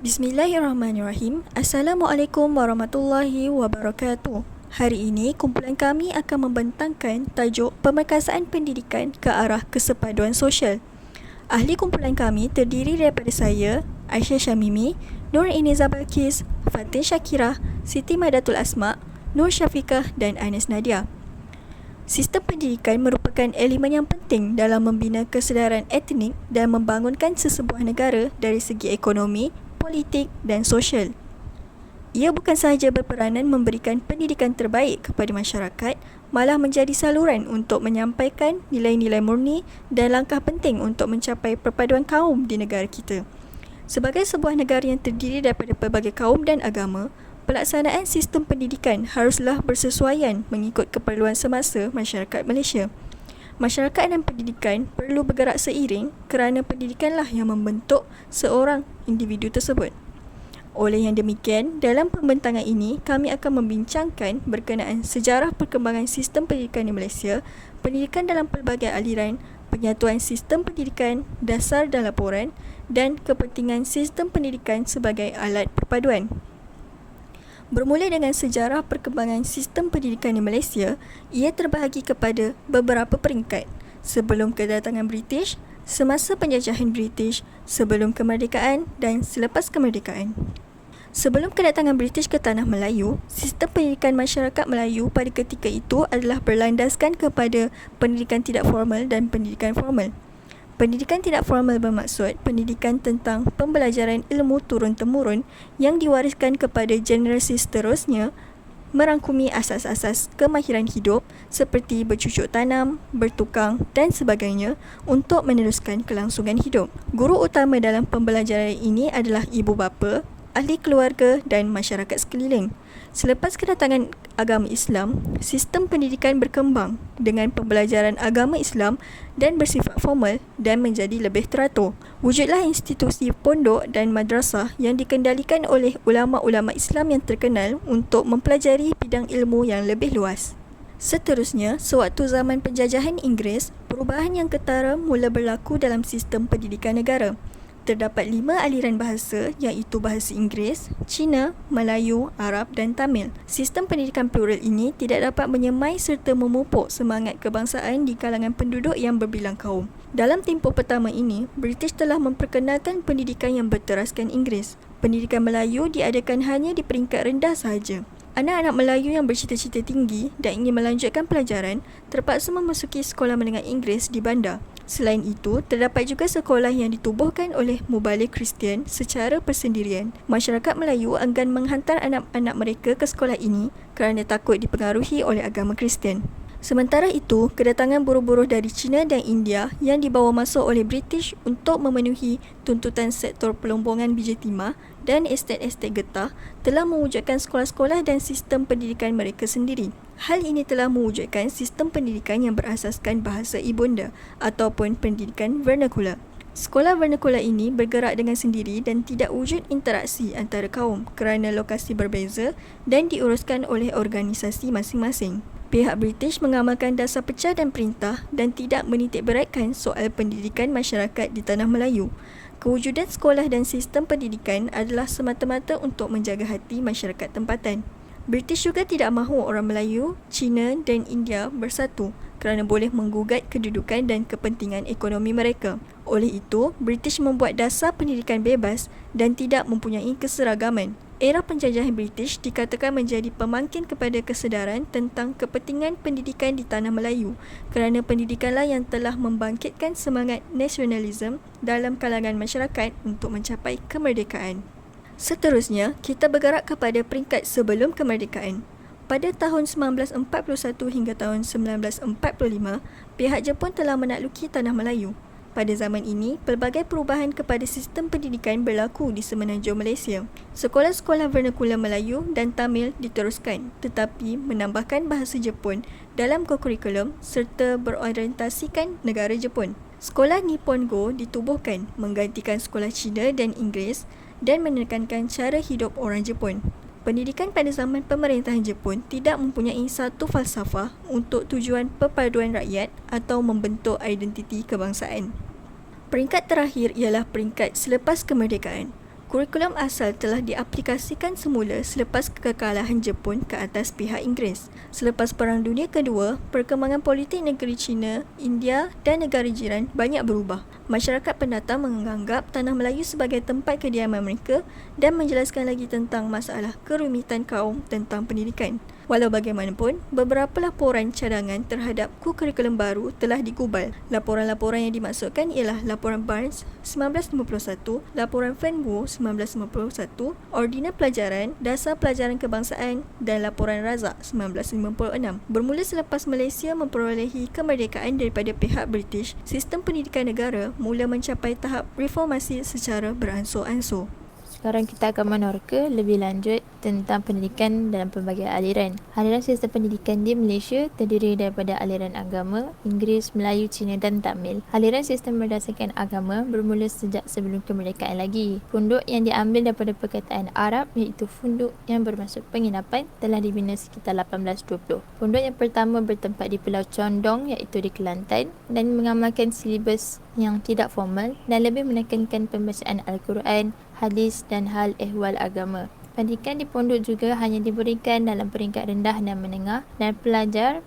Bismillahirrahmanirrahim. Assalamualaikum warahmatullahi wabarakatuh. Hari ini kumpulan kami akan membentangkan tajuk pemerkasaan pendidikan ke arah kesepaduan sosial. Ahli kumpulan kami terdiri daripada saya, Aisyah Syamimi, Nur Iniza Balkis, Fatin Syakirah, Siti Madatul Asma, Nur Syafiqah dan Anis Nadia. Sistem pendidikan merupakan elemen yang penting dalam membina kesedaran etnik dan membangunkan sesebuah negara dari segi ekonomi, politik dan sosial. Ia bukan sahaja berperanan memberikan pendidikan terbaik kepada masyarakat, malah menjadi saluran untuk menyampaikan nilai-nilai murni dan langkah penting untuk mencapai perpaduan kaum di negara kita. Sebagai sebuah negara yang terdiri daripada pelbagai kaum dan agama, pelaksanaan sistem pendidikan haruslah bersesuaian mengikut keperluan semasa masyarakat Malaysia. Masyarakat dan pendidikan perlu bergerak seiring kerana pendidikanlah yang membentuk seorang individu tersebut. Oleh yang demikian, dalam pembentangan ini, kami akan membincangkan berkenaan sejarah perkembangan sistem pendidikan di Malaysia, pendidikan dalam pelbagai aliran, penyatuan sistem pendidikan, dasar dan laporan, dan kepentingan sistem pendidikan sebagai alat perpaduan. Bermula dengan sejarah perkembangan sistem pendidikan di Malaysia, ia terbahagi kepada beberapa peringkat. Sebelum kedatangan British, semasa penjajahan British, sebelum kemerdekaan dan selepas kemerdekaan. Sebelum kedatangan British ke Tanah Melayu, sistem pendidikan masyarakat Melayu pada ketika itu adalah berlandaskan kepada pendidikan tidak formal dan pendidikan formal. Pendidikan tidak formal bermaksud pendidikan tentang pembelajaran ilmu turun-temurun yang diwariskan kepada generasi seterusnya, merangkumi asas-asas kemahiran hidup seperti bercucuk tanam, bertukang dan sebagainya untuk meneruskan kelangsungan hidup. Guru utama dalam pembelajaran ini adalah ibu bapa, ahli keluarga dan masyarakat sekeliling. Selepas kedatangan agama Islam, sistem pendidikan berkembang dengan pembelajaran agama Islam dan bersifat formal dan menjadi lebih teratur. Wujudlah institusi pondok dan madrasah yang dikendalikan oleh ulama-ulama Islam yang terkenal untuk mempelajari bidang ilmu yang lebih luas. Seterusnya, sewaktu zaman penjajahan Inggeris, perubahan yang ketara mula berlaku dalam sistem pendidikan negara. Terdapat 5 aliran bahasa iaitu bahasa Inggeris, Cina, Melayu, Arab dan Tamil. Sistem pendidikan plural ini tidak dapat menyemai serta memupuk semangat kebangsaan di kalangan penduduk yang berbilang kaum. Dalam tempoh pertama ini, British telah memperkenalkan pendidikan yang berteraskan Inggeris. Pendidikan Melayu diadakan hanya di peringkat rendah sahaja. Anak-anak Melayu yang bercita-cita tinggi dan ingin melanjutkan pelajaran terpaksa memasuki sekolah menengah Inggeris di bandar. Selain itu, terdapat juga sekolah yang ditubuhkan oleh mubalik Kristian secara persendirian. Masyarakat Melayu enggan menghantar anak-anak mereka ke sekolah ini kerana takut dipengaruhi oleh agama Kristian. Sementara itu, kedatangan buruh-buruh dari China dan India yang dibawa masuk oleh British untuk memenuhi tuntutan sektor pelombongan biji timah dan estet-estet getah telah mewujudkan sekolah-sekolah dan sistem pendidikan mereka sendiri. Hal ini telah mewujudkan sistem pendidikan yang berasaskan bahasa ibunda ataupun pendidikan vernakular. Sekolah vernakular ini bergerak dengan sendiri dan tidak wujud interaksi antara kaum kerana lokasi berbeza dan diuruskan oleh organisasi masing-masing. Pihak British mengamalkan dasar pecah dan perintah dan tidak menitik beratkan soal pendidikan masyarakat di Tanah Melayu. Kewujudan sekolah dan sistem pendidikan adalah semata-mata untuk menjaga hati masyarakat tempatan. British juga tidak mahu orang Melayu, Cina dan India bersatu kerana boleh menggugat kedudukan dan kepentingan ekonomi mereka. Oleh itu, British membuat dasar pendidikan bebas dan tidak mempunyai keseragaman. Era penjajahan British dikatakan menjadi pemangkin kepada kesedaran tentang kepentingan pendidikan di Tanah Melayu kerana pendidikanlah yang telah membangkitkan semangat nasionalisme dalam kalangan masyarakat untuk mencapai kemerdekaan. Seterusnya, kita bergerak kepada peringkat sebelum kemerdekaan. Pada tahun 1941 hingga tahun 1945, pihak Jepun telah menakluki Tanah Melayu. Pada zaman ini, pelbagai perubahan kepada sistem pendidikan berlaku di semenanjung Malaysia. Sekolah-sekolah vernakular Melayu dan Tamil diteruskan, tetapi menambahkan bahasa Jepun dalam kurikulum serta berorientasikan negara Jepun. Sekolah Nippon Go ditubuhkan menggantikan sekolah Cina dan Inggeris dan menekankan cara hidup orang Jepun. Pendidikan pada zaman pemerintahan Jepun tidak mempunyai satu falsafah untuk tujuan perpaduan rakyat atau membentuk identiti kebangsaan. Peringkat terakhir ialah peringkat selepas kemerdekaan. Kurikulum asal telah diaplikasikan semula selepas kekalahan Jepun ke atas pihak Inggeris. Selepas Perang Dunia Kedua, perkembangan politik negeri China, India dan negara jiran banyak berubah. Masyarakat pendatang menganggap Tanah Melayu sebagai tempat kediaman mereka dan menjelaskan lagi tentang masalah kerumitan kaum tentang pendidikan. Walau bagaimanapun, beberapa laporan cadangan terhadap kurikulum baru telah digubal. Laporan-laporan yang dimaksudkan ialah Laporan Barnes 1951, Laporan Fernwood 1951, Ordina Pelajaran, Dasar Pelajaran Kebangsaan dan Laporan Razak 1956. Bermula selepas Malaysia memperolehi kemerdekaan daripada pihak British, sistem pendidikan negara mula mencapai tahap reformasi secara beransur-ansur. Sekarang kita akan menerka lebih lanjut tentang pendidikan dalam pelbagai aliran. Aliran sistem pendidikan di Malaysia terdiri daripada aliran agama, Inggeris, Melayu, Cina dan Tamil. Aliran sistem berdasarkan agama bermula sejak sebelum kemerdekaan lagi. Funduk yang diambil daripada perkataan Arab iaitu funduk yang bermaksud penginapan telah dibina sekitar 1820. Funduk yang pertama bertempat di Pulau Condong iaitu di Kelantan dan mengamalkan silibus yang tidak formal dan lebih menekankan pembacaan Al-Quran, hadis dan hal ehwal agama. Pendidikan di pondok juga hanya diberikan dalam peringkat rendah dan menengah dan pelajar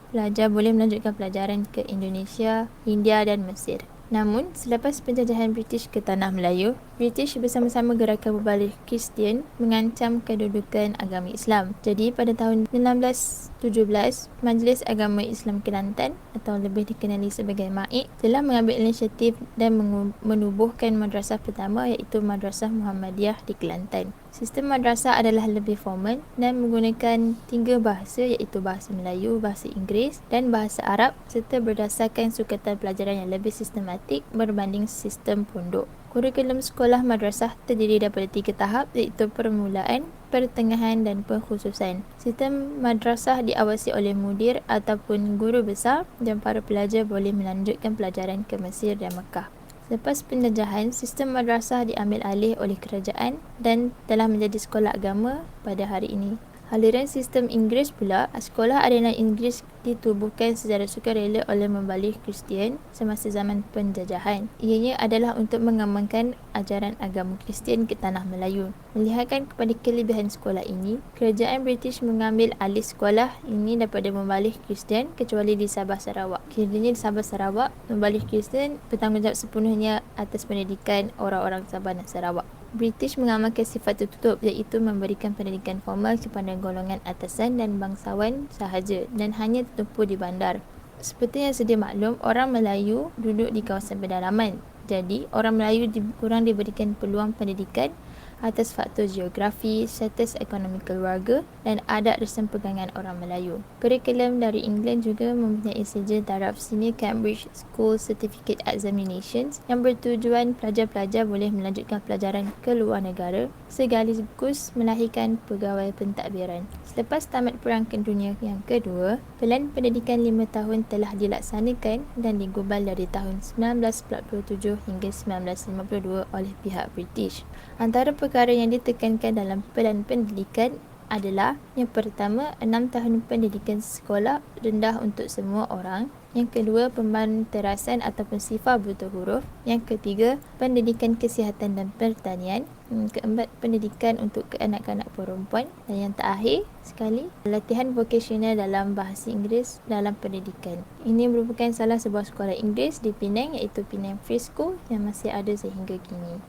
boleh melanjutkan pelajaran ke Indonesia, India dan Mesir. Namun, selepas penjajahan British ke Tanah Melayu, British bersama-sama gerakan berbalih Kristian mengancam kedudukan agama Islam. Jadi, pada tahun 1917, Majlis Agama Islam Kelantan atau lebih dikenali sebagai MAIK telah mengambil inisiatif dan menubuhkan madrasah pertama iaitu Madrasah Muhammadiyah di Kelantan. Sistem madrasah adalah lebih formal dan menggunakan 3 bahasa iaitu bahasa Melayu, bahasa Inggeris dan bahasa Arab serta berdasarkan sukatan pelajaran yang lebih sistematik berbanding sistem pondok. Kurikulum sekolah madrasah terdiri daripada 3 tahap iaitu permulaan, pertengahan dan pengkhususan. Sistem madrasah diawasi oleh mudir ataupun guru besar dan para pelajar boleh melanjutkan pelajaran ke Mesir dan Mekah. Selepas penjajahan, sistem madrasah diambil alih oleh kerajaan dan telah menjadi sekolah agama pada hari ini. Aliran sistem Inggeris pula, sekolah aliran Inggeris ditubuhkan secara sukarela oleh membalik Kristian semasa zaman penjajahan. Ianya adalah untuk mengamalkan ajaran agama Kristian ke Tanah Melayu. Melihatkan kepada kelebihan sekolah ini, kerajaan British mengambil alih sekolah ini daripada membalik Kristian kecuali di Sabah Sarawak. Kiranya di Sabah Sarawak, membalik Kristian bertanggungjawab sepenuhnya atas pendidikan orang-orang Sabah dan Sarawak. British mengamalkan sifat tertutup iaitu memberikan pendidikan formal kepada golongan atasan dan bangsawan sahaja dan hanya tertumpu di bandar. Seperti yang sedia maklum, orang Melayu duduk di kawasan pedalaman. Jadi, orang Melayu kurang diberikan peluang pendidikan atas faktor geografi, status ekonomi keluarga dan adat resan pegangan orang Melayu. Kurikulum dari England juga mempunyai sijil taraf Senior Cambridge School Certificate Examinations yang bertujuan pelajar-pelajar boleh melanjutkan pelajaran ke luar negara sekaligus melahirkan pegawai pentadbiran. Selepas tamat Perang Dunia yang Kedua, Pelan Pendidikan 5 tahun telah dilaksanakan dan digubal dari tahun 1947 hingga 1952 oleh pihak British. Antara perkara yang ditekankan dalam pelan pendidikan adalah yang pertama, 6 tahun pendidikan sekolah rendah untuk semua orang. Yang kedua, pembanterasan ataupun sifar buta huruf. Yang ketiga, pendidikan kesihatan dan pertanian. Keempat, pendidikan untuk kanak-kanak perempuan. Dan yang terakhir sekali, latihan vokasional dalam bahasa Inggeris dalam pendidikan. Ini merupakan salah sebuah sekolah Inggeris di Penang iaitu Penang Free School yang masih ada sehingga kini.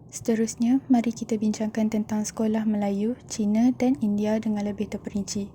Seterusnya, mari kita bincangkan tentang sekolah Melayu, Cina dan India dengan lebih terperinci.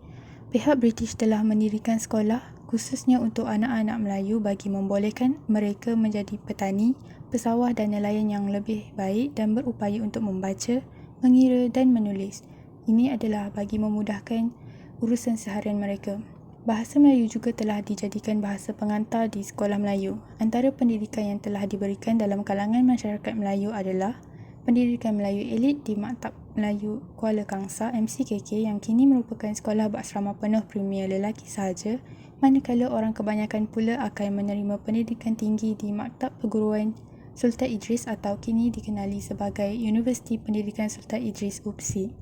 Pihak British telah mendirikan sekolah khususnya untuk anak-anak Melayu bagi membolehkan mereka menjadi petani, pesawah dan nelayan yang lebih baik dan berupaya untuk membaca, mengira dan menulis. Ini adalah bagi memudahkan urusan seharian mereka. Bahasa Melayu juga telah dijadikan bahasa pengantar di sekolah Melayu. Antara pendidikan yang telah diberikan dalam kalangan masyarakat Melayu adalah Pendidikan Melayu Elit di Maktab Melayu Kuala Kangsar MCKK yang kini merupakan sekolah berasrama penuh premier lelaki sahaja, manakala orang kebanyakan pula akan menerima pendidikan tinggi di Maktab Perguruan Sultan Idris atau kini dikenali sebagai Universiti Pendidikan Sultan Idris UPSI.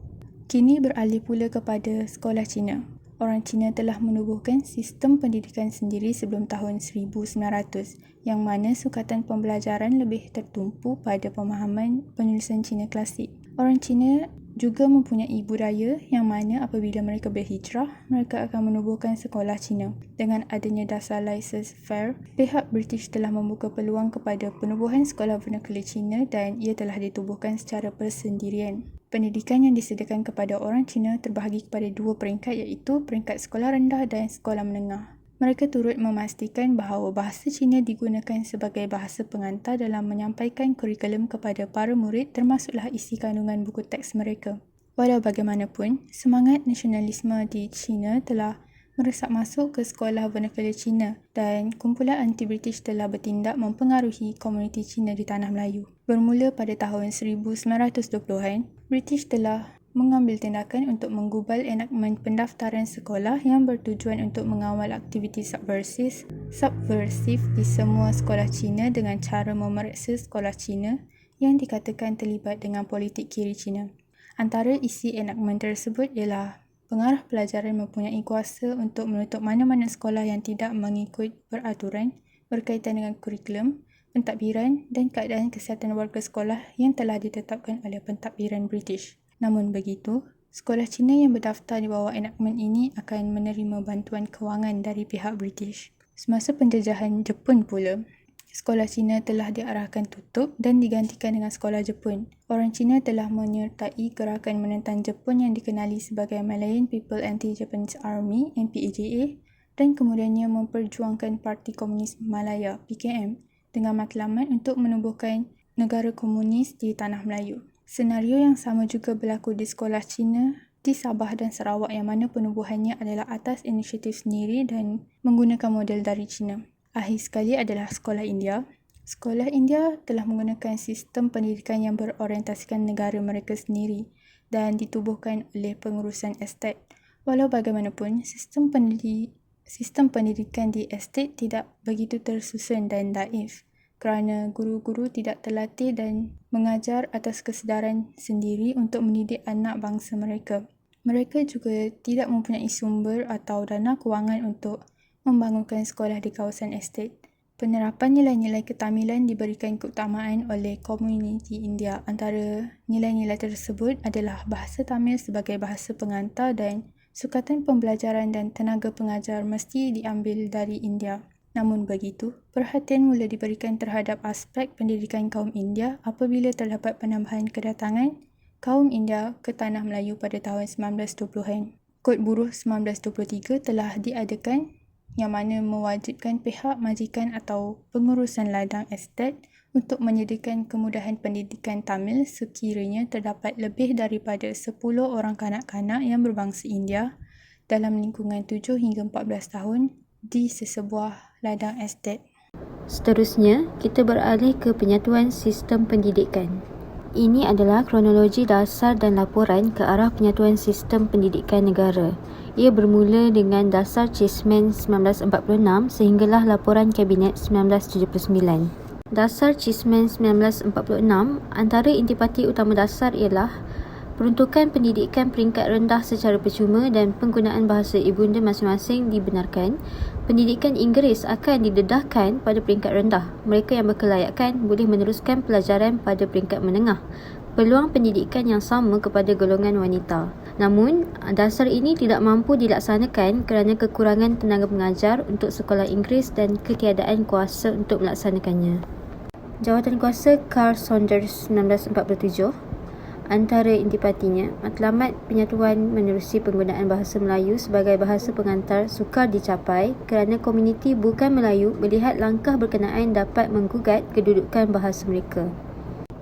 Kini beralih pula kepada sekolah Cina. Orang Cina telah menubuhkan sistem pendidikan sendiri sebelum tahun 1900 yang mana sukatan pembelajaran lebih tertumpu pada pemahaman penulisan Cina klasik. Orang Cina juga mempunyai budaya yang mana apabila mereka berhijrah, mereka akan menubuhkan sekolah Cina. Dengan adanya dasar laissez-faire, pihak British telah membuka peluang kepada penubuhan sekolah vernacular Cina dan ia telah ditubuhkan secara persendirian. Pendidikan yang disediakan kepada orang Cina terbahagi kepada dua peringkat iaitu peringkat sekolah rendah dan sekolah menengah. Mereka turut memastikan bahawa bahasa Cina digunakan sebagai bahasa pengantar dalam menyampaikan kurikulum kepada para murid termasuklah isi kandungan buku teks mereka. Walau bagaimanapun, semangat nasionalisme di China telah meresap masuk ke sekolah vernacular Cina dan kumpulan anti-British telah bertindak mempengaruhi komuniti Cina di Tanah Melayu. Bermula pada tahun 1920-an, British telah mengambil tindakan untuk menggubal enakmen pendaftaran sekolah yang bertujuan untuk mengawal aktiviti subversif di semua sekolah Cina dengan cara memeriksa sekolah Cina yang dikatakan terlibat dengan politik kiri Cina. Antara isi enakmen tersebut ialah pengarah pelajaran mempunyai kuasa untuk menutup mana-mana sekolah yang tidak mengikut peraturan berkaitan dengan kurikulum, pentadbiran dan keadaan kesihatan warga sekolah yang telah ditetapkan oleh pentadbiran British. Namun begitu, sekolah Cina yang berdaftar di bawah enakmen ini akan menerima bantuan kewangan dari pihak British. Semasa penjajahan Jepun pula, sekolah Cina telah diarahkan tutup dan digantikan dengan sekolah Jepun. Orang Cina telah menyertai gerakan menentang Jepun yang dikenali sebagai Malayan People Anti-Japanese Army (MPAJA) dan kemudiannya memperjuangkan Parti Komunis Malaya (PKM) dengan matlamat untuk menubuhkan negara komunis di Tanah Melayu. Senario yang sama juga berlaku di sekolah Cina di Sabah dan Sarawak yang mana penubuhannya adalah atas inisiatif sendiri dan menggunakan model dari Cina. Akhir sekali adalah sekolah India. Sekolah India telah menggunakan sistem pendidikan yang berorientasikan negara mereka sendiri dan ditubuhkan oleh pengurusan estet. Walau bagaimanapun, sistem pendidikan di estet tidak begitu tersusun dan daif, kerana guru-guru tidak terlatih dan mengajar atas kesedaran sendiri untuk mendidik anak bangsa mereka. Mereka juga tidak mempunyai sumber atau dana kewangan untuk membangunkan sekolah di kawasan estet. Penerapan nilai-nilai ketamilan diberikan keutamaan oleh komuniti India. Antara nilai-nilai tersebut adalah bahasa Tamil sebagai bahasa pengantar dan sukatan pembelajaran dan tenaga pengajar mesti diambil dari India. Namun begitu, perhatian mula diberikan terhadap aspek pendidikan kaum India apabila terdapat penambahan kedatangan kaum India ke Tanah Melayu pada tahun 1920-an. Kod Buruh 1923 telah diadakan yang mana mewajibkan pihak majikan atau pengurusan ladang estet untuk menyediakan kemudahan pendidikan Tamil sekiranya terdapat lebih daripada 10 orang kanak-kanak yang berbangsa India dalam lingkungan 7 hingga 14 tahun di sesebuah ladang estet. Seterusnya, kita beralih ke penyatuan sistem pendidikan. Ini adalah kronologi dasar dan laporan ke arah penyatuan sistem pendidikan negara. Ia bermula dengan Dasar Cheesman 1946 sehinggalah laporan Kabinet 1979. Dasar Cheesman 1946, antara intipati utama dasar ialah peruntukan pendidikan peringkat rendah secara percuma dan penggunaan bahasa ibunda masing-masing dibenarkan. Pendidikan Inggeris akan didedahkan pada peringkat rendah. Mereka yang berkelayakan boleh meneruskan pelajaran pada peringkat menengah. Peluang pendidikan yang sama kepada golongan wanita. Namun, dasar ini tidak mampu dilaksanakan kerana kekurangan tenaga pengajar untuk sekolah Inggeris dan ketiadaan kuasa untuk melaksanakannya. Jawatan kuasa Carl Saunders 1947. Antara intipatinya, matlamat penyatuan menerusi penggunaan bahasa Melayu sebagai bahasa pengantar sukar dicapai kerana komuniti bukan Melayu melihat langkah berkenaan dapat menggugat kedudukan bahasa mereka.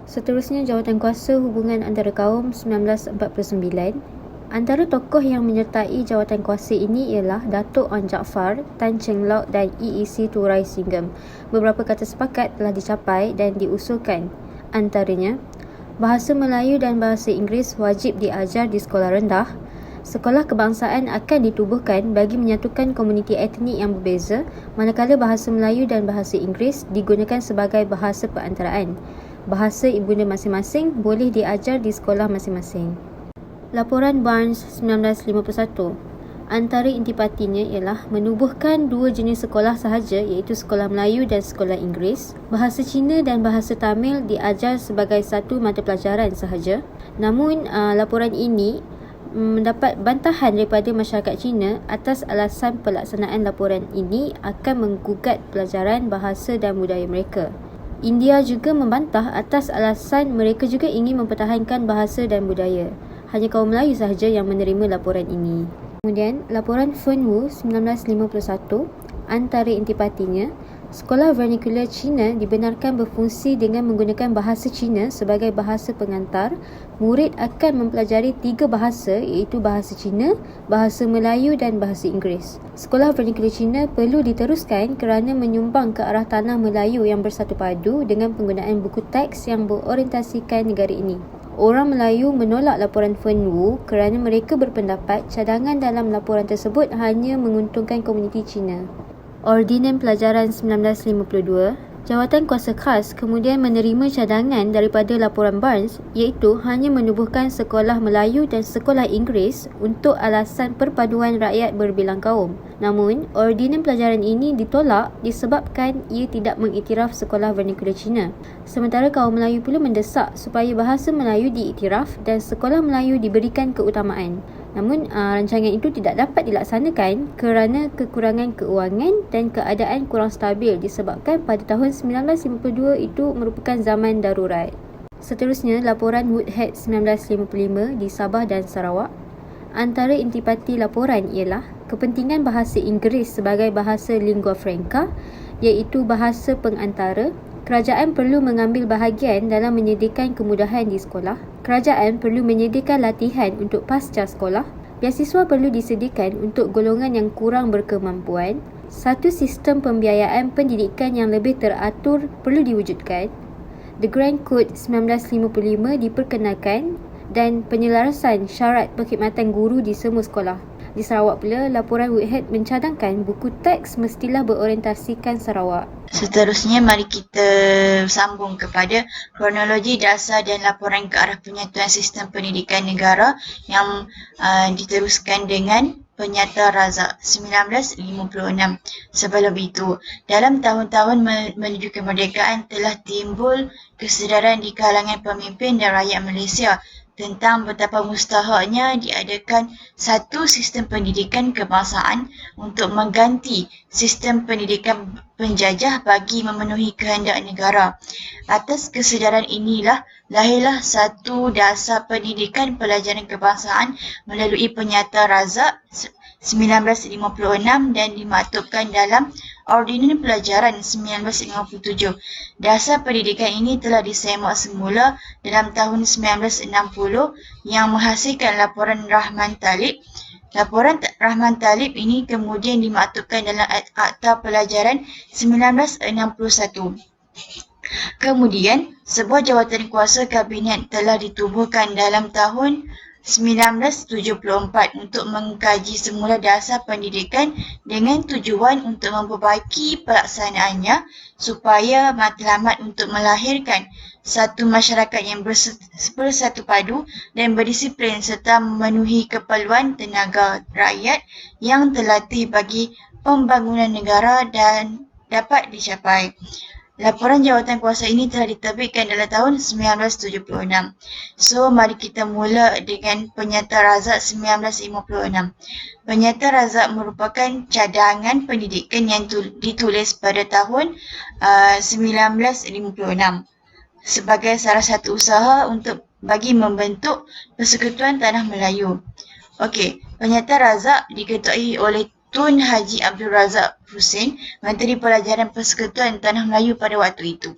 Seterusnya, jawatan kuasa hubungan antara kaum 1949. Antara tokoh yang menyertai jawatan kuasa ini ialah Datuk Wan Jaafar, Tan Cheng Lock dan EEC Turai Singham. Beberapa kata sepakat telah dicapai dan diusulkan. Antaranya, bahasa Melayu dan bahasa Inggeris wajib diajar di sekolah rendah. Sekolah kebangsaan akan ditubuhkan bagi menyatukan komuniti etnik yang berbeza, manakala bahasa Melayu dan bahasa Inggeris digunakan sebagai bahasa perantaraan. Bahasa ibunda masing-masing boleh diajar di sekolah masing-masing. Laporan Barnes 1951. Antara intipatinya ialah menubuhkan dua jenis sekolah sahaja iaitu sekolah Melayu dan sekolah Inggeris. Bahasa Cina dan bahasa Tamil diajar sebagai satu mata pelajaran sahaja. Namun, laporan ini mendapat bantahan daripada masyarakat Cina atas alasan pelaksanaan laporan ini akan menggugat pelajaran bahasa dan budaya mereka. India juga membantah atas alasan mereka juga ingin mempertahankan bahasa dan budaya. Hanya kaum Melayu sahaja yang menerima laporan ini. Kemudian, laporan Fernwood 1951, antara intipatinya, Sekolah Vernacular Cina dibenarkan berfungsi dengan menggunakan bahasa Cina sebagai bahasa pengantar. Murid akan mempelajari 3 bahasa iaitu bahasa Cina, bahasa Melayu dan bahasa Inggeris. Sekolah Vernacular Cina perlu diteruskan kerana menyumbang ke arah tanah Melayu yang bersatu padu dengan penggunaan buku teks yang berorientasikan negara ini. Orang Melayu menolak laporan Fernwood kerana mereka berpendapat cadangan dalam laporan tersebut hanya menguntungkan komuniti Cina. Ordinan Pelajaran 1952, Jawatan Kuasa Khas kemudian menerima cadangan daripada laporan Barnes iaitu hanya menubuhkan sekolah Melayu dan sekolah Inggeris untuk alasan perpaduan rakyat berbilang kaum. Namun, ordinan pelajaran ini ditolak disebabkan ia tidak mengiktiraf sekolah vernacular Cina. Sementara kaum Melayu pula mendesak supaya bahasa Melayu diiktiraf dan sekolah Melayu diberikan keutamaan. Namun, rancangan itu tidak dapat dilaksanakan kerana kekurangan keuangan dan keadaan kurang stabil disebabkan pada tahun 1952 itu merupakan zaman darurat. Seterusnya, laporan Woodhead 1955 di Sabah dan Sarawak. Antara intipati laporan ialah kepentingan bahasa Inggeris sebagai bahasa lingua franca iaitu bahasa pengantara. Kerajaan perlu mengambil bahagian dalam menyediakan kemudahan di sekolah. Kerajaan perlu menyediakan latihan untuk pasca sekolah. Beasiswa perlu disediakan untuk golongan yang kurang berkemampuan. Satu sistem pembiayaan pendidikan yang lebih teratur perlu diwujudkan. The Grand Code 1955 diperkenalkan dan penyelarasan syarat perkhidmatan guru di semua sekolah. Di Sarawak pula, laporan Woodhead mencadangkan buku teks mestilah berorientasikan Sarawak. Seterusnya, mari kita sambung kepada kronologi dasar dan laporan ke arah penyatuan sistem pendidikan negara yang diteruskan dengan Penyata Razak 1956. Sebelum itu, dalam tahun-tahun menuju kemerdekaan telah timbul kesedaran di kalangan pemimpin dan rakyat Malaysia tentang betapa mustahaknya diadakan satu sistem pendidikan kebangsaan untuk mengganti sistem pendidikan penjajah bagi memenuhi kehendak negara. Atas kesedaran inilah lahirlah satu dasar pendidikan pelajaran kebangsaan melalui Penyata Razak 1956 dan dimaktubkan dalam Ordinan Pelajaran 1957. Dasar pendidikan ini telah disemak semula dalam tahun 1960 yang menghasilkan laporan Rahman Talib. Laporan Rahman Talib ini kemudian dimaktubkan dalam Akta Pelajaran 1961. Kemudian, sebuah jawatan kuasa kabinet telah ditubuhkan dalam tahun 1974 untuk mengkaji semula dasar pendidikan dengan tujuan untuk memperbaiki pelaksanaannya supaya matlamat untuk melahirkan satu masyarakat yang bersatu padu dan berdisiplin serta memenuhi keperluan tenaga rakyat yang terlatih bagi pembangunan negara dan dapat dicapai. Laporan jawatan kuasa ini telah diterbitkan dalam tahun 1976. So, mari kita mula dengan Penyata Razak 1956. Penyata Razak merupakan cadangan pendidikan yang ditulis pada tahun 1956 sebagai salah satu usaha untuk bagi membentuk Persekutuan Tanah Melayu. Okey, Penyata Razak diketuai oleh Tun Haji Abdul Razak Husin, Menteri Pelajaran Persekutuan Tanah Melayu pada waktu itu.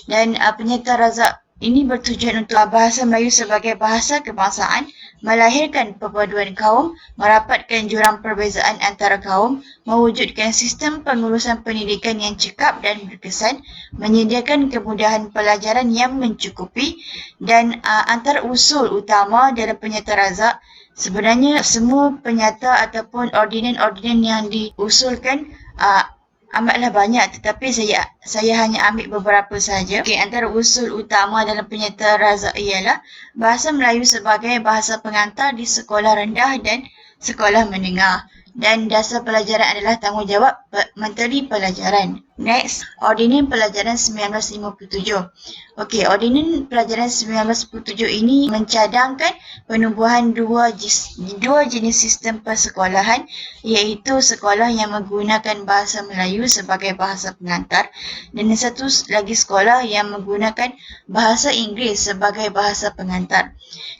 Dan Penyata Razak ini bertujuan untuk bahasa Melayu sebagai bahasa kebangsaan, melahirkan perpaduan kaum, merapatkan jurang perbezaan antara kaum, mewujudkan sistem pengurusan pendidikan yang cekap dan berkesan, menyediakan kemudahan pelajaran yang mencukupi dan antara usul utama dalam Penyata Razak, sebenarnya semua penyata ataupun ordinan-ordinan yang diusulkan amatlah banyak, tetapi saya hanya ambil beberapa sahaja. Okay, antara usul utama dalam Penyata Razak ialah bahasa Melayu sebagai bahasa pengantar di sekolah rendah dan sekolah menengah. Dan dasar pelajaran adalah tanggungjawab Menteri Pelajaran. Next, Ordinan Pelajaran 1957. Okey, Ordinan Pelajaran 1957 ini mencadangkan penubuhan dua jenis sistem persekolahan, iaitu sekolah yang menggunakan bahasa Melayu sebagai bahasa pengantar dan satu lagi sekolah yang menggunakan bahasa Inggeris sebagai bahasa pengantar.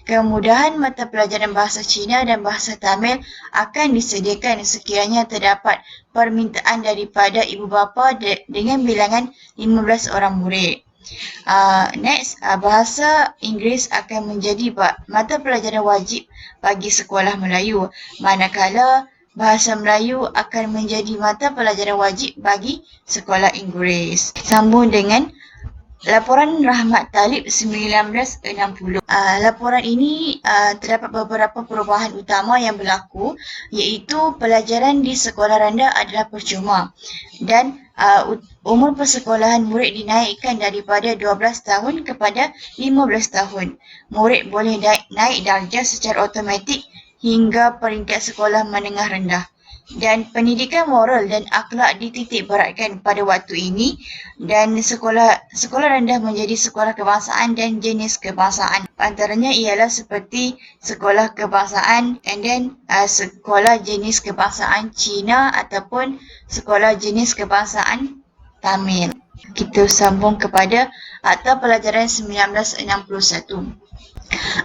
Kemudahan mata pelajaran bahasa Cina dan bahasa Tamil akan disediakan sekiranya terdapat permintaan daripada ibu bapa dengan bilangan 15 orang murid. Next, bahasa Inggeris akan menjadi mata pelajaran wajib bagi sekolah Melayu, manakala bahasa Melayu akan menjadi mata pelajaran wajib bagi sekolah Inggeris. Sambung dengan Laporan Rahmat Talib 1960. Laporan ini terdapat beberapa perubahan utama yang berlaku, iaitu pelajaran di sekolah rendah adalah percuma dan umur persekolahan murid dinaikkan daripada 12 tahun kepada 15 tahun. Murid boleh naik darjah secara automatik hingga peringkat sekolah menengah rendah. Dan pendidikan moral dan akhlak dititik beratkan pada waktu ini dan sekolah rendah menjadi sekolah kebangsaan dan jenis kebangsaan. Antaranya ialah seperti sekolah kebangsaan and then sekolah jenis kebangsaan Cina ataupun sekolah jenis kebangsaan Tamil. Kita sambung kepada Akta Pelajaran 1961.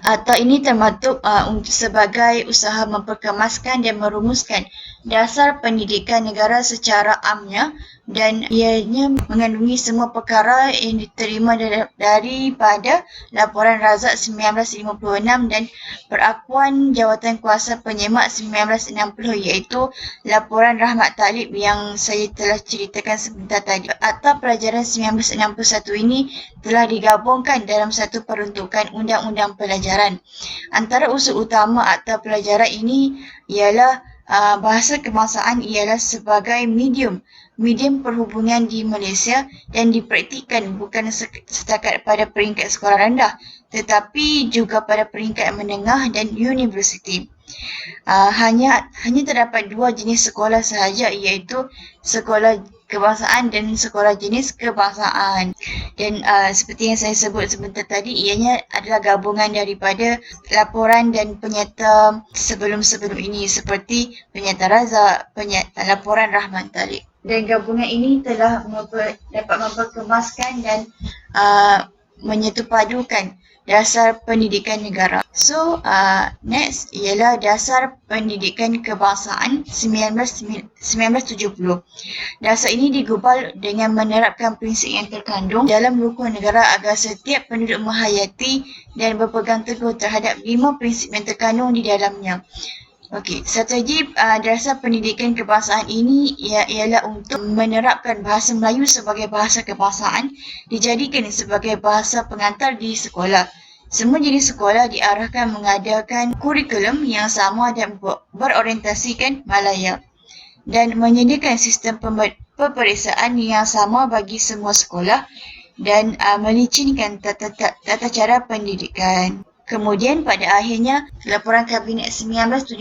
Akta ini termaktub sebagai usaha memperkemaskan dan merumuskan dasar pendidikan negara secara amnya dan ianya mengandungi semua perkara yang diterima daripada Laporan Razak 1956 dan Perakuan Jawatan Kuasa Penyemak 1960, iaitu Laporan Rahmat Talib yang saya telah ceritakan sebentar tadi. Akta Pelajaran 1961 ini telah digabungkan dalam satu peruntukan Undang-Undang Pelajaran. Antara usul utama Akta Pelajaran ini ialah bahasa kebangsaan ialah sebagai medium perhubungan di Malaysia dan dipraktikkan bukan setakat pada peringkat sekolah rendah tetapi juga pada peringkat menengah dan universiti. Hanya terdapat dua jenis sekolah sahaja, iaitu sekolah kebangsaan dan sekolah jenis kebangsaan. Dan seperti yang saya sebut sebentar tadi, ianya adalah gabungan daripada laporan dan penyata sebelum-sebelum ini seperti penyata Razak, laporan Rahman Talib. Dan gabungan ini telah dapat memperkemaskan dan menyetupadukan dasar pendidikan negara. So, next ialah dasar pendidikan kebangsaan 1970. Dasar ini digubal dengan menerapkan prinsip yang terkandung dalam rukun negara agar setiap penduduk menghayati dan berpegang teguh terhadap 5 prinsip yang terkandung di dalamnya. Okey, strategi dasar pendidikan kebangsaan ini ialah untuk menerapkan bahasa Melayu sebagai bahasa kebangsaan dijadikan sebagai bahasa pengantar di sekolah. Semua jenis sekolah diarahkan mengadakan kurikulum yang sama dan berorientasikan Malaya dan menyediakan sistem peperiksaan yang sama bagi semua sekolah dan melicinkan tata cara pendidikan. Kemudian pada akhirnya, laporan Kabinet 1979,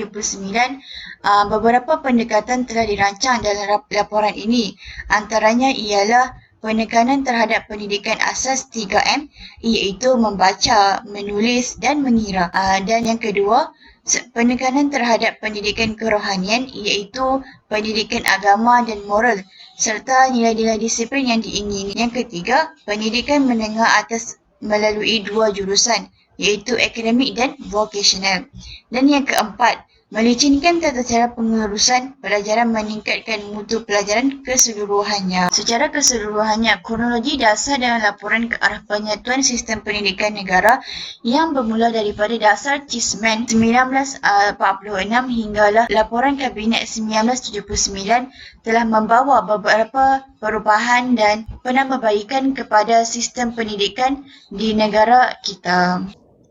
beberapa pendekatan telah dirancang dalam laporan ini. Antaranya ialah penekanan terhadap pendidikan asas 3M, iaitu membaca, menulis dan mengira. Dan yang kedua, penekanan terhadap pendidikan kerohanian, iaitu pendidikan agama dan moral serta nilai-nilai disiplin yang diingini. Yang ketiga, pendidikan menengah atas melalui 2 jurusan, iaitu akademik dan vocational. Dan yang keempat, melicinkan tata cara pengurusan pelajaran meningkatkan mutu pelajaran keseluruhannya. Secara keseluruhannya, kronologi dasar dan laporan ke arah penyatuan sistem pendidikan negara yang bermula daripada dasar Cismen 1946 hinggalah laporan Kabinet 1979 telah membawa beberapa perubahan dan penambahbaikan kepada sistem pendidikan di negara kita.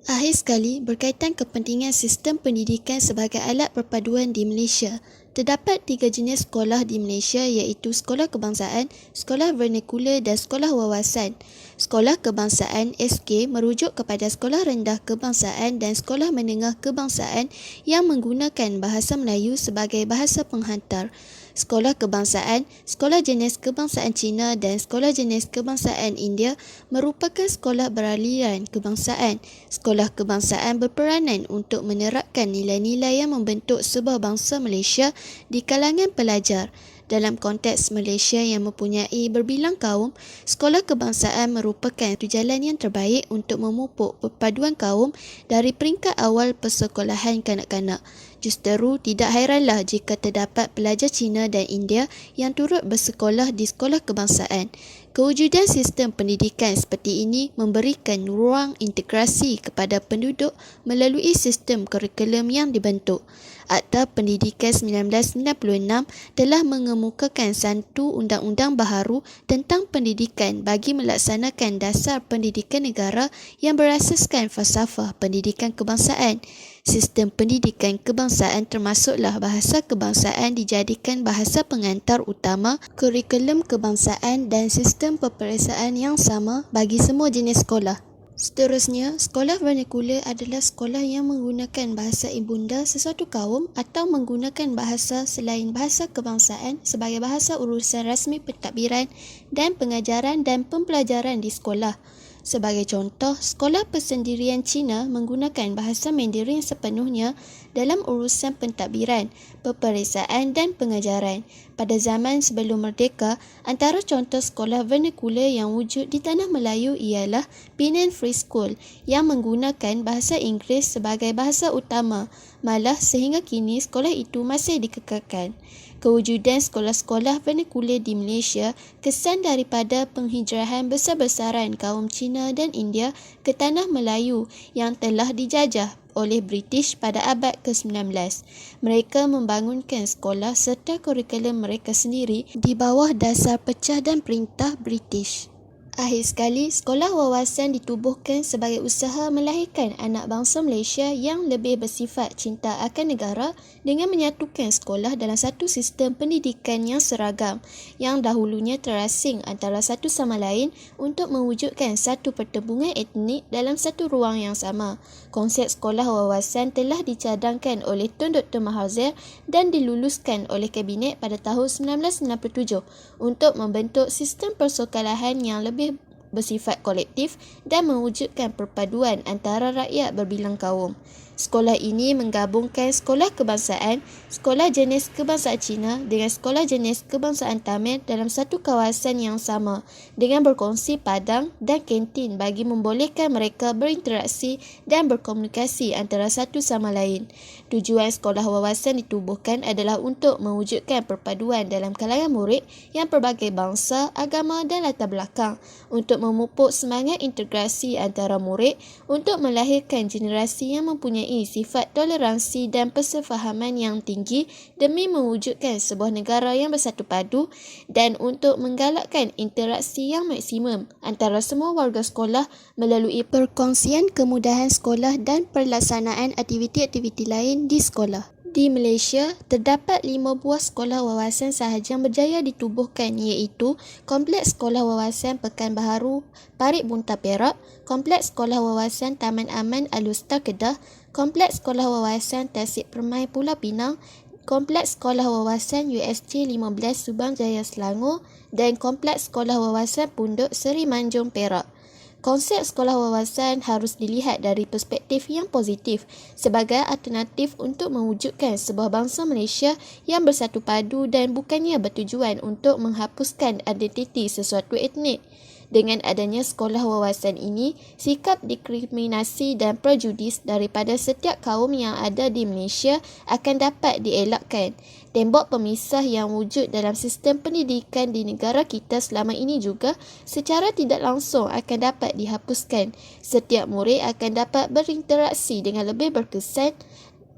Akhir sekali, berkaitan kepentingan sistem pendidikan sebagai alat perpaduan di Malaysia, terdapat 3 jenis sekolah di Malaysia iaitu sekolah kebangsaan, sekolah vernakular dan sekolah wawasan. Sekolah kebangsaan SK merujuk kepada sekolah rendah kebangsaan dan sekolah menengah kebangsaan yang menggunakan bahasa Melayu sebagai bahasa penghantar. sekolah kebangsaan, sekolah jenis kebangsaan Cina dan sekolah jenis kebangsaan India merupakan sekolah beraliran kebangsaan. Sekolah kebangsaan berperanan untuk menerapkan nilai-nilai yang membentuk sebuah bangsa Malaysia di kalangan pelajar. Dalam konteks Malaysia yang mempunyai berbilang kaum, sekolah kebangsaan merupakan satu jalan yang terbaik untuk memupuk perpaduan kaum dari peringkat awal persekolahan kanak-kanak. Justeru, tidak hairanlah jika terdapat pelajar Cina dan India yang turut bersekolah di sekolah kebangsaan. Kewujudan sistem pendidikan seperti ini memberikan ruang integrasi kepada penduduk melalui sistem kurikulum yang dibentuk. Akta Pendidikan 1996 telah mengemukakan satu undang-undang baharu tentang pendidikan bagi melaksanakan dasar pendidikan negara yang berasaskan falsafah pendidikan kebangsaan. Sistem pendidikan kebangsaan termasuklah bahasa kebangsaan dijadikan bahasa pengantar utama, kurikulum kebangsaan dan sistem peperiksaan yang sama bagi semua jenis sekolah. Seterusnya, sekolah vernakular adalah sekolah yang menggunakan bahasa ibunda sesuatu kaum atau menggunakan bahasa selain bahasa kebangsaan sebagai bahasa urusan rasmi pentadbiran dan pengajaran dan pembelajaran di sekolah. Sebagai contoh, sekolah persendirian Cina menggunakan bahasa Mandarin sepenuhnya dalam urusan pentadbiran, peperiksaan dan pengajaran. Pada zaman sebelum merdeka, antara contoh sekolah vernakular yang wujud di Tanah Melayu ialah Penang Free School yang menggunakan bahasa Inggeris sebagai bahasa utama. Malah sehingga kini sekolah itu masih dikekalkan. Kewujudan sekolah-sekolah vernakular di Malaysia kesan daripada penghijrahan besar-besaran kaum Cina dan India ke Tanah Melayu yang telah dijajah oleh British pada abad ke-19. Mereka membangunkan sekolah serta kurikulum mereka sendiri di bawah dasar pecah dan perintah British. Akhir sekali, sekolah wawasan ditubuhkan sebagai usaha melahirkan anak bangsa Malaysia yang lebih bersifat cinta akan negara dengan menyatukan sekolah dalam satu sistem pendidikan yang seragam yang dahulunya terasing antara satu sama lain untuk mewujudkan satu pertembungan etnik dalam satu ruang yang sama. Konsep sekolah wawasan telah dicadangkan oleh Tun Dr. Mahathir dan diluluskan oleh Kabinet pada tahun 1997 untuk membentuk sistem persekolahan yang lebih bersifat kolektif dan mewujudkan perpaduan antara rakyat berbilang kaum. Sekolah ini menggabungkan sekolah kebangsaan, sekolah jenis kebangsaan Cina dengan sekolah jenis kebangsaan Tamil dalam satu kawasan yang sama dengan berkongsi padang dan kantin bagi membolehkan mereka berinteraksi dan berkomunikasi antara satu sama lain. Tujuan sekolah wawasan ditubuhkan adalah untuk mewujudkan perpaduan dalam kalangan murid yang pelbagai bangsa, agama dan latar belakang untuk memupuk semangat integrasi antara murid untuk melahirkan generasi yang mempunyai sifat toleransi dan persefahaman yang tinggi demi mewujudkan sebuah negara yang bersatu padu dan untuk menggalakkan interaksi yang maksimum antara semua warga sekolah melalui perkongsian kemudahan sekolah dan pelaksanaan aktiviti-aktiviti lain di sekolah. Di Malaysia, terdapat 5 buah sekolah wawasan sahaja yang berjaya ditubuhkan iaitu Kompleks Sekolah Wawasan Pekan Baharu, Parit Bunta Perak, Kompleks Sekolah Wawasan Taman Aman Al-Usta Kedah, Kompleks Sekolah Wawasan Tasik Permai Pulau Pinang, Kompleks Sekolah Wawasan UST 15 Subang Jaya Selangor dan Kompleks Sekolah Wawasan Punduk Seri Manjung Perak. Konsep sekolah wawasan harus dilihat dari perspektif yang positif sebagai alternatif untuk mewujudkan sebuah bangsa Malaysia yang bersatu padu dan bukannya bertujuan untuk menghapuskan identiti sesuatu etnik. Dengan adanya sekolah wawasan ini, sikap diskriminasi dan prejudis daripada setiap kaum yang ada di Malaysia akan dapat dielakkan. Tembok pemisah yang wujud dalam sistem pendidikan di negara kita selama ini juga secara tidak langsung akan dapat dihapuskan. Setiap murid akan dapat berinteraksi dengan lebih berkesan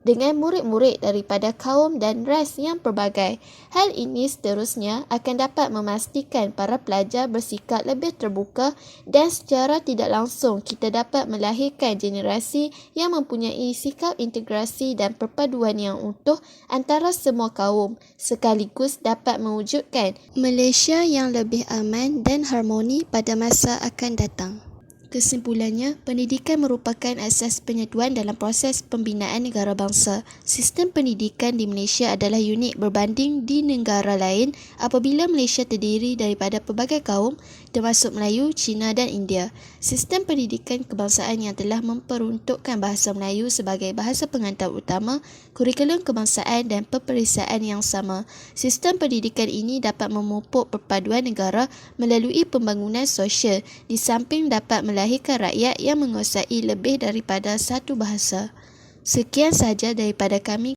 dengan murid-murid daripada kaum dan ras yang pelbagai. Hal ini seterusnya akan dapat memastikan para pelajar bersikap lebih terbuka dan secara tidak langsung kita dapat melahirkan generasi yang mempunyai sikap integrasi dan perpaduan yang utuh antara semua kaum, sekaligus dapat mewujudkan Malaysia yang lebih aman dan harmoni pada masa akan datang. Kesimpulannya, pendidikan merupakan asas penyatuan dalam proses pembinaan negara bangsa. Sistem pendidikan di Malaysia adalah unik berbanding di negara lain apabila Malaysia terdiri daripada pelbagai kaum termasuk Melayu, Cina dan India. Sistem pendidikan kebangsaan yang telah memperuntukkan bahasa Melayu sebagai bahasa pengantar utama, kurikulum kebangsaan dan peperiksaan yang sama. Sistem pendidikan ini dapat memupuk perpaduan negara melalui pembangunan sosial di samping dapat melahirkan rakyat yang menguasai lebih daripada satu bahasa. Sekian sahaja daripada kami.